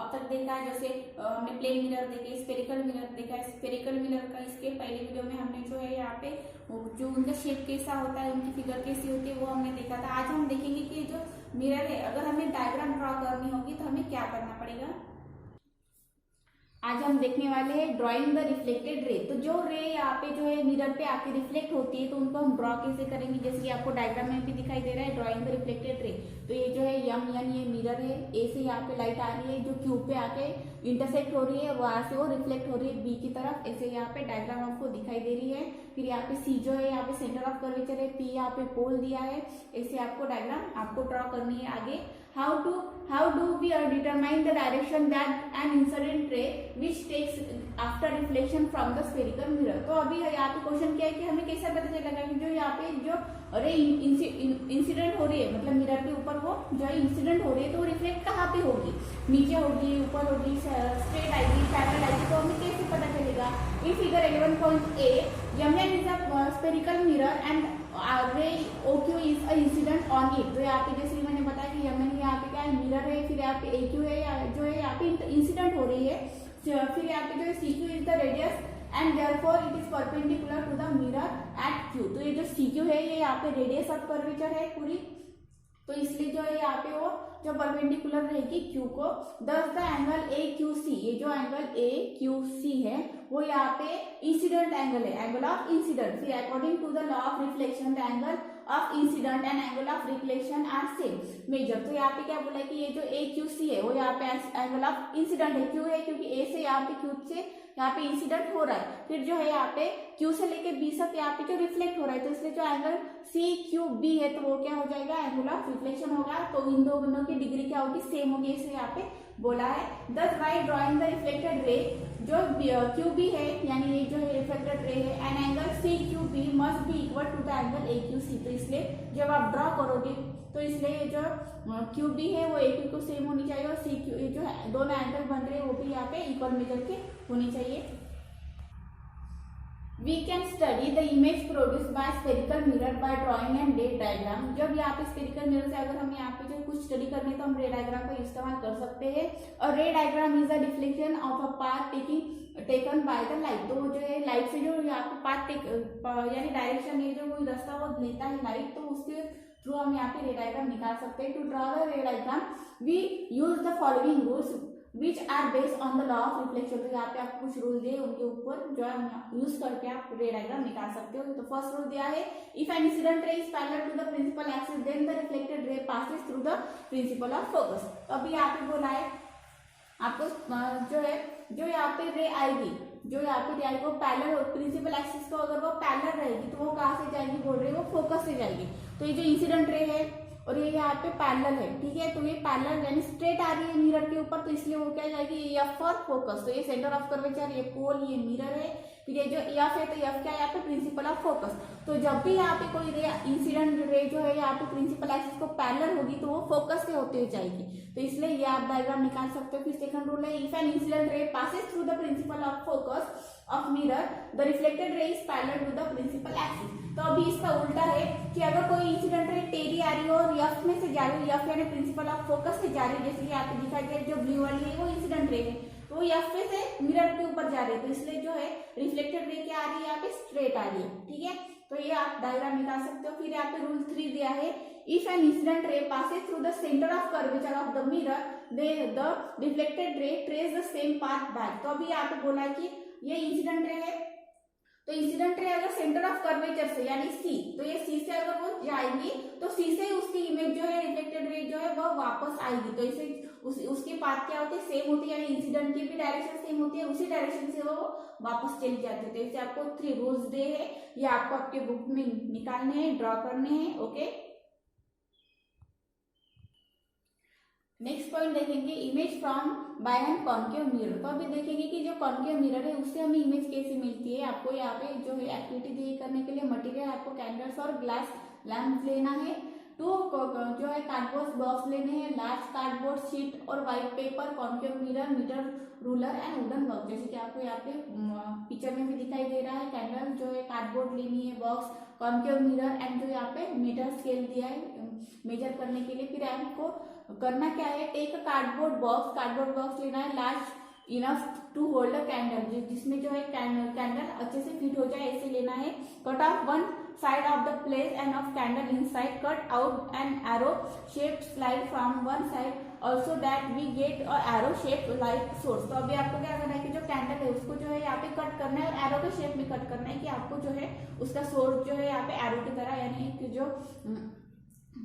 अब तक देखा है, जैसे हमने प्लेन मिरर देखे, स्फेरिकल मिरर देखा है। स्फेरिकल मिरर का इसके पहले वीडियो में हमने जो है यहाँ पे जो उनका शेप कैसा होता है, उनकी फिगर कैसी होती है, वो हमने देखा था। आज हम देखेंगे कि जो मिरर है, अगर हमें डायग्राम ड्रॉ करनी होगी तो हमें क्या करना पड़ेगा। आज हम देखने वाले हैं ड्राइंग द रिफ्लेक्टेड रे। तो जो रे यहाँ पे जो है मिरर पे आके रिफ्लेक्ट होती है, तो उनको हम ड्रॉ कैसे करेंगे, जैसे कि आपको डायग्राम में भी दिखाई दे रहा है ड्राइंग द रिफ्लेक्टेड रे। तो ये जो है यम यानी ये मिरर है, ए से यहाँ पे लाइट आ रही है जो क्यू पे आके इंटरसेक्ट हो रही है, वहां से वो रिफ्लेक्ट हो रही है बी की तरफ, ऐसे यहाँ पे डायग्राम आपको दिखाई दे रही है। फिर यहाँ पे सी जो है यहाँ पे सेंटर ऑफ कर्वेचर है, पी यहाँ पे पोल दिया है, ऐसे आपको डायग्राम आपको ड्रॉ करनी है आगे। How do we determine the direction that an incident ray which takes after reflection from the spherical mirror। तो अभी यहाँ पे क्वेश्चन क्या है कि हमें कैसे पता चलेगा कि जो यहाँ पे जो रे इंसिडेंट हो रही है, मतलब मिरर के ऊपर वो जो है इंसिडेंट हो रही है, तो वो रिफ्लेक्ट कहाँ पे होगी, नीचे होगी, ऊपर होगी, स्ट्रेट आएगी, पैरेलल आएगी, तो हमें कैसे पता चलेगा। In figure 11.8 Yamyan is a spherical mirror and ray OQ is a incident on it। तो यहाँ पे जैसे मैंने बताया कि यमन यहाँ पे क्या है, मिरर है, फिर यहाँ पे AQ है जो है यहाँ पे इंसिडेंट हो रही है, फिर यहाँ पे जो है CQ is the radius and therefore it is perpendicular to the mirror at Q। तो ये जो CQ है ये यहाँ पे रेडियस ऑफ कर्वेचर है पूरी, तो इसलिए जो है यहाँ पे वो जो परपेंडिकुलर रहेगी Q को। दस द एंगल AQC, ये जो एंगल AQC है वो यहाँ पे इंसिडेंट एंगल है, एंगल ऑफ इंसिडेंट। फिर according to the law of reflection the angle of incident and angle of reflection are same measure. तो यहाँ पे क्या बोला है कि ये जो AQC है वो यहाँ पे एंगल ऑफ इंसिडेंट है, क्यों है, क्योंकि A से यहाँ पे Q से यहाँ पे इंसिडेंट हो रहा है, फिर जो है यहाँ पे Q से लेके B तक यहाँ पे जो रिफ्लेक्ट हो रहा है, तो इसलिए जो एंगल CQB है तो वो क्या हो जाएगा, एंगल ऑफ रिफ्लेक्शन होगा। तो इन दोनों की डिग्री क्या होगी, सेम होगी, इसलिए यहाँ पे बोला है। दस बाय ड्रॉइंग द रिफ्लेक्टेड रे, जो QB है यानी ये जो है रिफ्लेक्टेड रे है, and angle CQB must be equal to the angle AQC। तो इसलिए जब आप ड्रॉ करोगे तो इसलिए जो QB है वो AQ को सेम होनी चाहिए, और CQ जो है दोनों एंगल बन रहे हैं वो भी यहाँ पे इक्वल मेजर के होनी चाहिए। We can study the image produced by spherical mirror by drawing and ray diagram। जब यहाँ पे spherical mirror से अगर हम यहाँ पे जो कुछ स्टडी करनी है तो हम रे डायग्राम का इस्तेमाल कर सकते हैं। और रे diagram is a deflection of a path taken by the light. तो जो है लाइट से जो यहाँ पे पाथ यानी डायरेक्शन है, जो कोई रास्ता वो लेता है लाइट, तो उसके थ्रू हम यहाँ पे रे डायग्राम निकाल सकते हैं। To draw the ray diagram we use the following rules which are based on the law of reflection. तो यहाँ पे आपको कुछ रूल दिए, उनके ऊपर जो है यूज करके आप रे डायग्राम निकाल सकते हो। तो फर्स्ट रूल दिया है, if an incident ray is parallel to the principal axis then the reflected ray passes through the principal of focus. तो अभी यहाँ पे बोला है आपको जो है जो यहाँ पे रे आएगी, जो यहाँ पे रे आएगी वो पैरेलल प्रिंसिपल एक्सिस को अगर वो पैरेलल रहेगी तो वो कहाँ से जाएगी, बोल रहे वो फोकस से जाएगी। तो ये जो इंसिडेंट रे है और ये यहाँ पे पैरेलल है, ठीक है, तो ये पैरेलल यानी स्ट्रेट आ रही है मिरर के ऊपर, तो इसलिए वो क्या जाएगी, F फॉर फोकस। तो ये सेंटर ऑफ कर्वेचर, ये पोल, ये मिरर है, फिर ये जो F है तो F क्या है यहाँ पे, प्रिंसिपल ऑफ फोकस। तो जब भी यहाँ पे कोई रे इंसिडेंट रे जो है यहाँ पे प्रिंसिपल एक्सिस को पैरेलल होगी तो वो फोकस से होते हुए जाएगी, तो इसलिए ये आप डायग्राम निकाल सकते हो। फिर सेकंड रूल है, if an incident ray passes through the principal of focus of mirror the reflected ray is parallel to the principal axis. तो अभी इसका उल्टा है कि अगर कोई इंसिडेंट रे टेढ़ी आ रही हो और F में से जा रही है, F यानी प्रिंसिपल ऑफ फोकस से जा रही है, जैसे कि आपको दिखाई दे जो ब्लू वाली है वो इंसिडेंट रे है, तो वो F में से मिरर के ऊपर जा रही है, तो इसलिए जो है रिफ्लेक्टेड रे क्या आ रही है, यहाँ पे स्ट्रेट आ रही है, ठीक है। तो ये आप डायग्राम निकाल सकते हो। फिर यहाँ पे रूल 3 दिया है, if an incident ray passes through the centre of curvature of the mirror the reflected रे trace the same path back. तो अभी यहाँ पे बोला है कि ये इंसिडेंट रे है, तो इंसिडेंट रे अगर सेंटर ऑफ कर्वेचर से यानी C, तो ये C से अगर वो जाएंगी तो C से उसकी इमेज जो है रिफ्लेक्टेड रे जो है वो वापस आएगी, तो इसे उसकी पाथ क्या होती है, सेम होती है, यानी इंसिडेंट की भी डायरेक्शन सेम होती है, उसी डायरेक्शन से वो वापस चली जाती है। तो इसे आपको 3 रूल्स दे है, ये आपको आपके बुक में निकालने हैं, ड्रॉ करने हैं, ओके। नेक्स्ट पॉइंट देखेंगे, image from by an concave mirror. तो अभी देखेंगे कि जो कॉन्केव मिरर है उससे हमें इमेज कैसे मिलती है। आपको यहाँ पे जो है एक्टिविटी दी करने के लिए मटेरियल आपको कैंडल्स और ग्लास लैंप लेना है, 2 जो है कार्डबोर्ड बॉक्स लेने हैं, लार्ज कार्डबोर्ड शीट और white paper, concave mirror, metre ruler and wooden box. जैसे कि आपको यहाँ पे पिक्चर में भी दिखाई दे रहा है, कैंडल जो है, कार्डबोर्ड लेनी है, बॉक्स, कॉन्केव मिरर एंड जो यहाँ पे मीटर स्केल दिया है मेजर करने के लिए। फिर आपको करना क्या है, टेक अ कार्डबोर्ड बॉक्स लेना है large enough to hold a candle, जिसमें जो है कैंडल अच्छे से फिट हो जाए ऐसे लेना है। Cut off one side of the place and of candle inside, cut out an arrow shaped slide from one side also that we get a arrow shape like source. तो अभी आपको क्या करना है कि जो कैंडल है उसको जो है यहाँ पे कट करना है और एरो के शेप में कट करना है कि आपको जो है उसका सोर्स जो है यहाँ पे एरो की तरह, यानी कि जो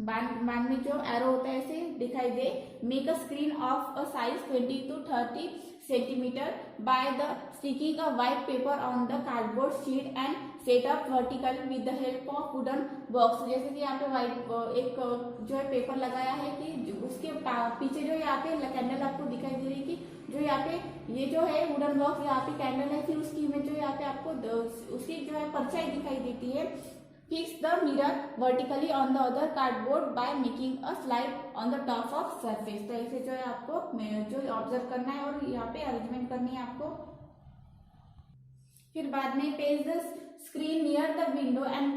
बांड में जो एरो होता है ऐसे दिखाई दे। Make a screen of a size 20 to 30 centimetre by the sticking a white paper on the cardboard sheet and set up vertical with the help of wooden box. जैसे कि यहाँ पे व्हाइट एक जो है पेपर लगाया है कि उसके पीछे जो यहाँ पे कैंडल आपको दिखाई दे रही है कि जो यहाँ पे ये जो है वुडन बॉक्स यहाँ पे कैंडल है, फिर उसकी इमेज जो यहाँ पे आपको उसकी जो है परछाई दिखाई देती है। Fix the mirror vertically on the other cardboard by making a slide on the top of surface। तो ऐसे जो है आपको जो ऑब्जर्व करना है और यहाँ पे अरेंजमेंट करनी है आपको। फिर बाद में page the screen near the window and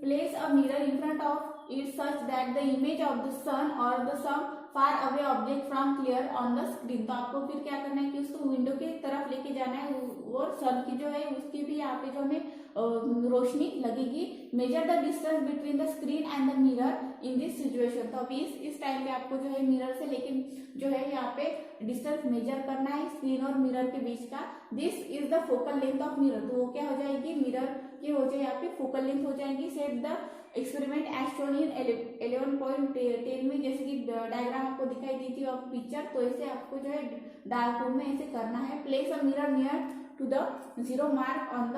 place a mirror in front of it such that the image of the sun or the some far away object from clear on the screen। तो आपको फिर क्या करना है कि उसको window की तरफ लेके जाना है और सन की जो है उसकी भी यहाँ पे जो हमें रोशनी लगेगी। Measure the distance between the screen and the mirror in this situation. तो अभी इस टाइम पे आपको जो है मिरर से लेकिन जो है यहाँ पे डिस्टेंस मेजर करना है स्क्रीन और मिरर के बीच का। This is the focal length of mirror. तो वो क्या हो जाएगी, मिरर की हो जाए यहाँ पे फोकल लेंथ हो जाएगी। Set the experiment as shown in 11.10 में, जैसे कि डायग्राम आपको दिखाई दी थी ऑफ पिक्चर। तो ऐसे आपको जो है डार्क रूम में ऐसे करना है। Place a mirror near to the zero mark on the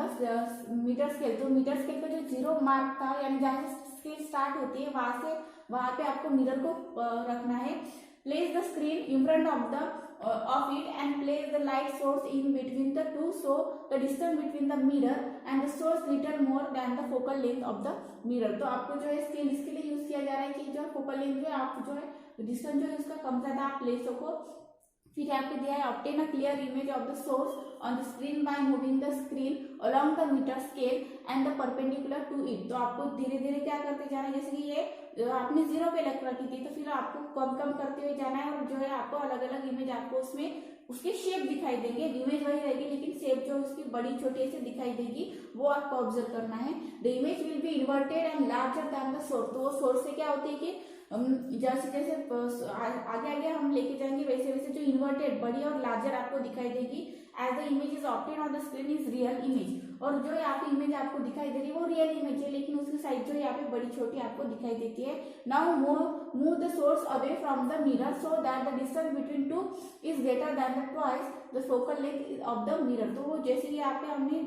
metre scale. तो मीटर स्केल का जो जीरो मार्क था यानी जहाँ से स्केल स्टार्ट होती है वहां पे आपको मिरर को रखना है। Place the screen in front of it and place the light source in between the two, so the distance between the mirror and the source little more than the focal length of the mirror। तो आपको जो है scale इसके लिए use किया जा रहा है कि जो फोकल लेंथ जो है आप जो है डिस्टेंस जो है उसका कम ज्यादा आप ले सको। फिर यहाँ पे दिया है obtain a clear image of the source on the screen by moving the screen along the metre scale and the perpendicular to it. तो आपको धीरे धीरे क्या करते जाना है, जैसे कि ये आपने जीरो पे रखी थी तो फिर आपको कम कम करते हुए जाना है और जो है आपको अलग अलग इमेज आपको उसमें उसके शेप दिखाई देंगे। इमेज वही रहेगी लेकिन शेप जो उसकी बड़ी छोटी से दिखाई देगी वो आपको ऑब्जर्व करना है। The image will be inverted and larger than the source. तो वो सोर्स से क्या होती है कि जैसे जैसे आगे आगे हम लेके जाएंगे वैसे वैसे जो इन्वर्टेड बड़ी और लार्जर आपको दिखाई देगी। As the image is obtain on the screen is real image. और जो यहाँ पे इमेज आपको दिखाई दे रही है वो रियल इमेज है लेकिन उसकी साइज जो यहाँ पे बड़ी छोटी आपको दिखाई देती है। Now move the source away from the mirror so that the distance between two is greater than the twice the focal length of the mirror. तो वो जैसे कि यहाँ पे हमने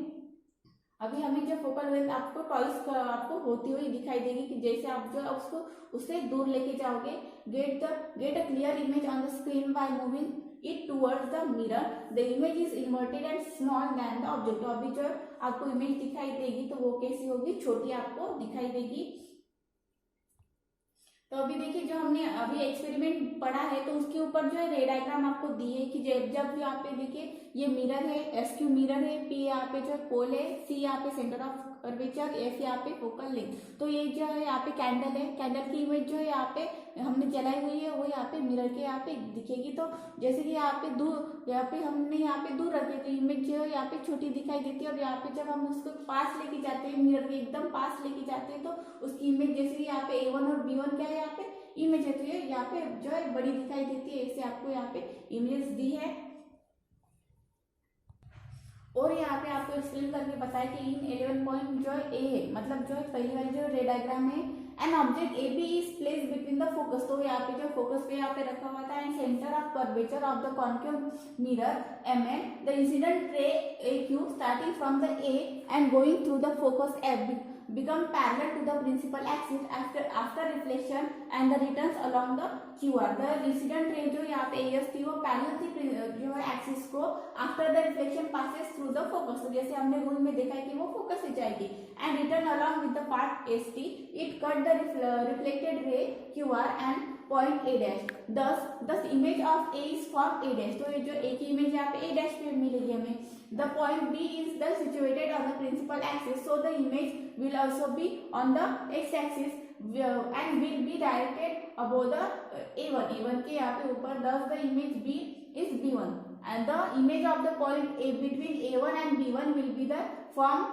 अभी हमें जो फोकल लेंथ आपको टॉइस आपको होती हुई दिखाई देगी कि जैसे आप जो उसको उससे दूर लेके जाओगे। Get a clear image on the screen by moving it towards the mirror. The image is inverted and small than the object. तो अभी जो आपको इमेज दिखाई देगी तो वो कैसी होगी, छोटी आपको दिखाई देगी। तो अभी देखिए जो हमने अभी एक्सपेरिमेंट पढ़ा है तो उसके ऊपर जो है रे डायग्राम आपको दिए कि जब यहाँ पे देखिए ये मिरर है, एसक्यू मिरर है, पी यहाँ पे जो है पोल है, सी यहाँ पे सेंटर ऑफ कर्वेचर, एफ यहाँ पे फोकल लेंथ। तो ये जो है यहाँ पे कैंडल है, कैंडल की इमेज जो है यहाँ पे हमने जलाई हुई है वो यहाँ पे मिरर के यहाँ पे दिखेगी। तो जैसे कि यहाँ पे दूर यहाँ पे हमने यहाँ पे दूर रखे तो इमेज जो है यहाँ पे छोटी दिखाई देती है और यहाँ पे जब हम उसको पास लेके जाते हैं मिरर के एकदम पास लेके जाते हैं तो उसकी इमेज जैसे कि यहाँ पे A1 और B1 क्या है यहाँ पे इमेज है तो ये यहाँ पे जो है बड़ी दिखाई देती है। ऐसे आपको यहाँ पे इमेज दी है और यहाँ पे आपको एक्सप्लेन करके बताया कि इन 11 पॉइंट जो है ए है, मतलब जो है पहली वाली जो रे डायग्राम है an object A B is place between the focus. तो यहाँ पे जो फोकस पे यहाँ पे रखा हुआ था and centre of curvature of the concave mirror M N the incident ray A Q starting from the A and going through the focus F become parallel to the principal axis after reflection and the returns along the QR। the incident ray जो यहाँ पे AS थी वो parallel थी जो है axis को after the reflection passes through the focus। तो जैसे हमने रूल में देखा है कि वो फोकस से जाएगी and return along with the path ST it cut the reflected ray QR and point A dash। thus image of A is from A dash। तो ये जो A की इमेज यहाँ पे A dash पे मिलेगी हमें। the point B is the situated on the principal axis so the image will also be on the x axis and will be directed above the A1 के यहाँ पे ऊपर, thus the image B is B1 and the image of the point A between A1 and B1 will be the form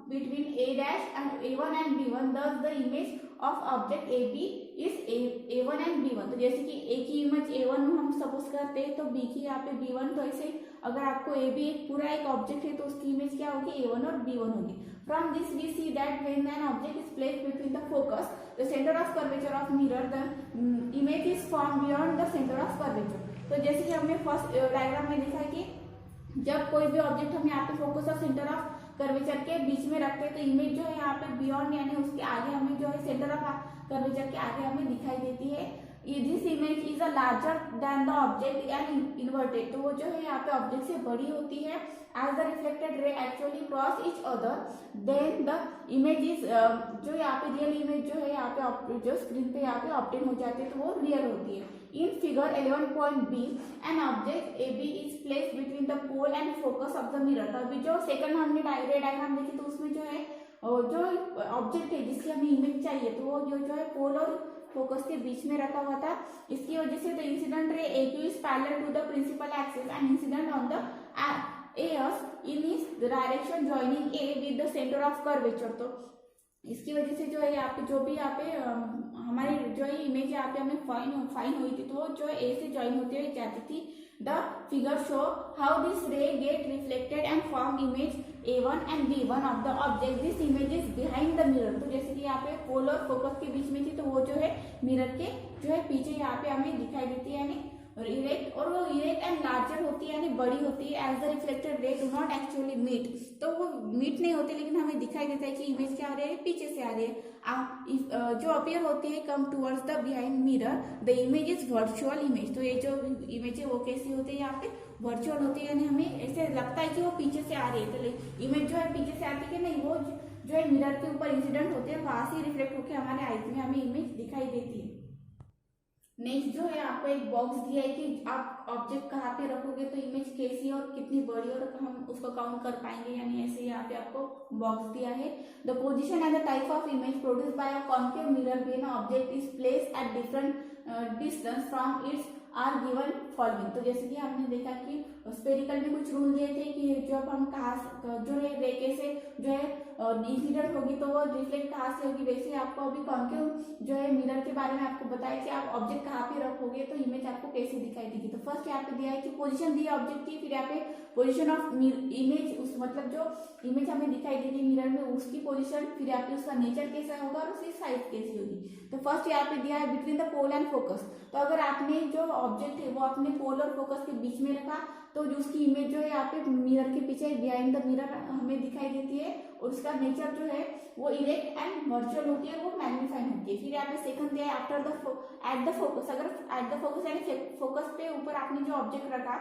between A dash and A1 and B1, thus the image of object AB is A1 and B1। तो जैसे कि A की image A1 हम suppose करते हैं तो B की यहाँ पे B1, तो ऐसे अगर आपको AB एक पूरा एक ऑब्जेक्ट है तो उसकी इमेज क्या होगी, A1 और B1 होगी। From this we see that when an object is placed between the focus, the center of curvature of mirror, the image is formed beyond the center of curvature। तो जैसे कि हमने first diagram में देखा कि जब कोई भी ऑब्जेक्ट हम यहाँ पे फोकस और सेंटर ऑफ कर्वेचर के बीच में रखते हैं तो इमेज जो है यहाँ पे बियॉन्ड यानी उसके आगे हमें जो है सेंटर ऑफ कर्वेचर के आगे हमें दिखाई देती है। This image is a larger than the object and inverted, तो वो जो है यहाँ पे ऑब्जेक्ट से बड़ी होती है। As the reflected ray actually cross each other then the image is, जो यहाँ पे रियल इमेज जो है यहाँ पे जो स्क्रीन पे यहाँ पे ऑब्टेन हो जाती है तो वो रियल होती है। In figure 11.b, an object AB is placed between the pole and focus of the mirror। तो अभी जो सेकंड हमने रे डायग्राम देखी तो उसमें जो है जो ऑब्जेक्ट है जिसकी हमें इमेज चाहिए तो वो जो है पोल और फोकस के बीच में रखा हुआ था। इसकी वजह से द इंसिडेंट रे AQ is parallel to the principal axis and incident on the AS in its direction joining A with the center of curvature। तो इसकी वजह से जो है यहाँ पे जो भी यहाँ पे हमारी जो है इमेज यहाँ पे हमें फाइन हुई थी तो वो जो ए से ज्वाइन होती हुई जाती थी। The figure show how this ray get reflected and form image A1 and B1 of the object. This image is behind the mirror. तो जैसे कि यहाँ पे पोल और फोकस के बीच में थी तो वो जो है मिरर के जो है पीछे यहाँ पे हमें दिखाई देती है यानी इरेक्ट, और वो इरेक्ट एंड लार्जर होती है यानी बड़ी होती है। As the reflected ray do not actually meet, तो वो मीट नहीं होती लेकिन हमें दिखाई देता है कि इमेज क्या आ रही है, पीछे से आ रही है। जो अपीयर होती है come towards the behind mirror, the image is virtual image. तो ये जो इमेज है वो कैसी होती है, यहाँ पे वर्चुअल होती है यानी हमें ऐसे लगता है कि वो पीछे से आ रही है। तो इमेज जो है पीछे से आती है नहीं, वो जो है मिरर के ऊपर इंसिडेंट होते हैं वहां से रिफ्लेक्ट होकर हमारे आईज में हमें इमेज दिखाई देती है। नेक्स्ट जो है आपको एक बॉक्स दिया है कि आप ऑब्जेक्ट कहाँ पे रखोगे तो इमेज कैसी और कितनी बड़ी और हम उसको काउंट कर पाएंगे, यानी ऐसे यहाँ पे आपको बॉक्स दिया है। The position and the type of image produced by a concave mirror when object is placed at different distance from its are given following. तो जैसे कि हमने देखा कि स्पेरिकल में कुछ रूल दिए थे कि जब हम कहाँ जो है रे कैसे जो है इंसिडेंट होगी तो वो रिफ्लेक्ट कहाँ से होगी, वैसे आपको अभी कॉन्केव जो है मिरर के बारे में आपको बताया कि आप ऑब्जेक्ट कहाँ पे रखोगे तो इमेज आपको कैसे दिखाई देगी। तो फर्स्ट यहाँ पे दिया है कि पोजीशन दी है ऑब्जेक्ट की, फिर यहाँ पे पोजीशन ऑफ इमेज, उस मतलब जो इमेज हमें दिखाई देगी मिरर में उसकी पोजीशन, फिर यहाँ पे उसका नेचर कैसा होगा और उसकी साइज कैसी होगी। तो फर्स्ट यहाँ पे दिया है between the pole and focus. तो अगर आपने जो ऑब्जेक्ट है वो अपने पोल और फोकस के बीच में रखा तो जो उसकी इमेज जो है यहाँ पे मिरर के पीछे बिहाइंड द मिरर हमें दिखाई देती है और उसका नेचर जो है वो इरेक्ट एंड वर्चुअल होती है, वो मैग्नीफाइड होती है। फिर यहाँ पे सेकंड दिया है after the at the focus. अगर एट द फोकस यानी फोकस पे ऊपर आपने जो ऑब्जेक्ट रखा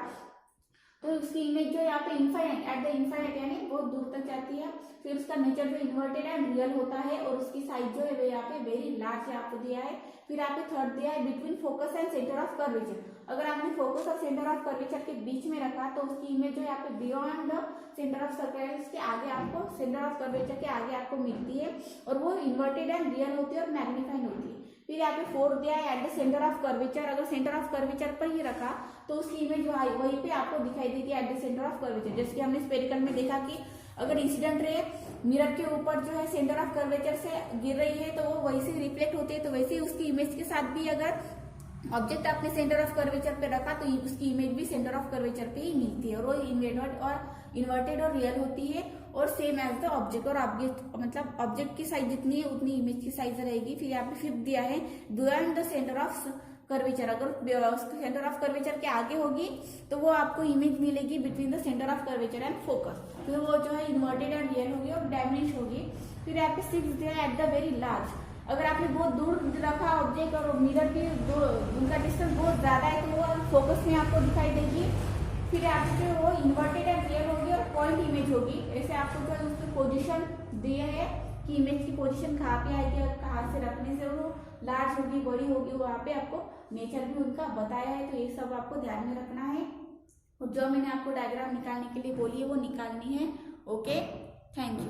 तो उसकी इमेज जो यहाँ पे इनफाइनाइट एट द इनफाइनाइट यानी बहुत दूर तक जाती है। फिर उसका नेचर जो इन्वर्टेड एंड रियल होता है और उसकी साइज जो है वो यहाँ पे वेरी लार्ज आपको दिया है। फिर यहाँ पे थर्ड दिया है between focus and centre of curvature. अगर आपने फोकस और सेंटर ऑफ कर्वेचर के बीच में रखा तो उसकी इमेज जो यहाँ पे beyond the centre of circle के आगे आपको सेंटर ऑफ कर्वेचर के आगे आपको मिलती है और वो इन्वर्टेड एंड रियल होती है और मैग्नीफाइड होती है। फिर यहाँ पे फोर्थ दिया है at the centre of curvature. अगर सेंटर ऑफ कर्वेचर पर ही रखा तो उसकी इमेज वहीं पे आपको दिखाई देगी at the centre of curvature. जैसे कि हमने स्पेरिकल में देखा कि अगर इंसिडेंट रे मिरर के ऊपर जो है सेंटर ऑफ कर्वेचर से गिर रही है तो वो वैसे ही रिफ्लेक्ट होती है, तो वैसे ही उसकी इमेज के साथ भी अगर ऑब्जेक्ट आपने सेंटर ऑफ कर्वेचर पे रखा तो उसकी इमेज भी सेंटर ऑफ कर्वेचर पे ही मिलती है और वो इन्वर्टेड और रियल होती है और सेम एज द ऑब्जेक्ट। और ऑब्जेक्ट मतलब ऑब्जेक्ट की साइज जितनी है उतनी इमेज की साइज रहेगी। फिर यहाँ पे फिफ्थ दिया है beyond the centre of curvature. अगर सेंटर ऑफ कर्वेचर के आगे होगी तो वो आपको इमेज मिलेगी between the centre of curvature and focus, फिर वो जो है इन्वर्टेड एंड रियल होगी और डायमिनिश होगी। फिर यहाँ पे सिक्स दिया है एट द वेरी लार्ज। अगर आपने बहुत दूर रखा ऑब्जेक्ट और मिरर की उनका डिस्टेंस बहुत ज्यादा है तो वो फोकस में आपको दिखाई देगी। फिर आपको जो वो इन्वर्टेड एंड रियल होगी और पॉइंट इमेज होगी। ऐसे आपको जो उसकी पोजीशन दिए है कि इमेज की पोजीशन कहाँ पे आएगी और कहाँ से रखने से वो लार्ज होगी बड़ी होगी, वहाँ पे आपको नेचर भी उनका बताया है। तो ये सब आपको ध्यान में रखना है और जो मैंने आपको डायग्राम निकालने के लिए बोली है वो निकालनी है। Okay, thank you.